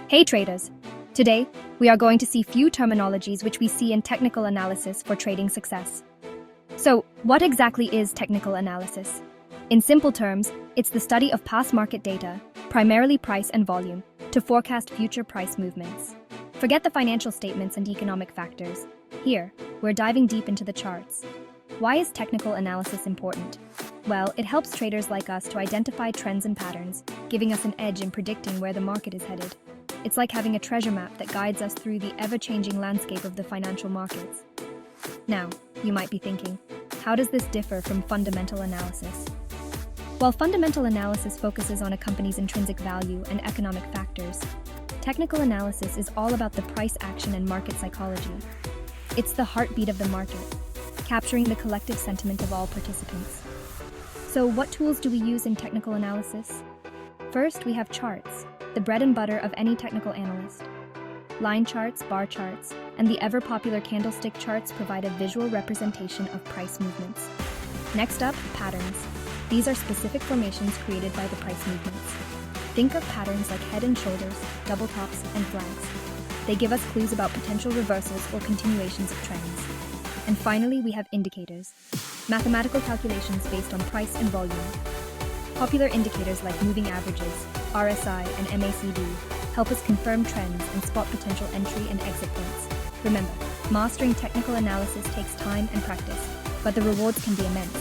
Hey traders! Today, we are going to see few terminologies which we see in technical analysis for trading success. So, what exactly is technical analysis? In simple terms, it's the study of past market data, primarily price and volume, to forecast future price movements. Forget the financial statements and economic factors. Here, we're diving deep into the charts. Why is technical analysis important? Well, it helps traders like us to identify trends and patterns, giving us an edge in predicting where the market is headed. It's like having a treasure map that guides us through the ever-changing landscape of the financial markets. Now, you might be thinking, how does this differ from fundamental analysis? While fundamental analysis focuses on a company's intrinsic value and economic factors, technical analysis is all about the price action and market psychology. It's the heartbeat of the market, capturing the collective sentiment of all participants. So, what tools do we use in technical analysis? First, we have charts, the bread and butter of any technical analyst. Line charts, bar charts, and the ever-popular candlestick charts provide a visual representation of price movements. Next up, patterns. These are specific formations created by the price movements. Think of patterns like head and shoulders, double tops, and flags. They give us clues about potential reversals or continuations of trends. And finally, we have indicators, mathematical calculations based on price and volume. Popular indicators like moving averages, RSI, and MACD help us confirm trends and spot potential entry and exit points. Remember, mastering technical analysis takes time and practice, but the rewards can be immense.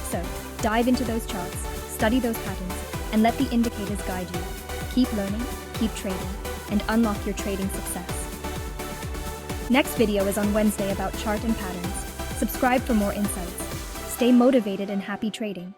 So, dive into those charts, study those patterns, and let the indicators guide you. Keep learning, keep trading, and unlock your trading success. Next video is on Wednesday about chart and patterns. Subscribe for more insights. Stay motivated and happy trading.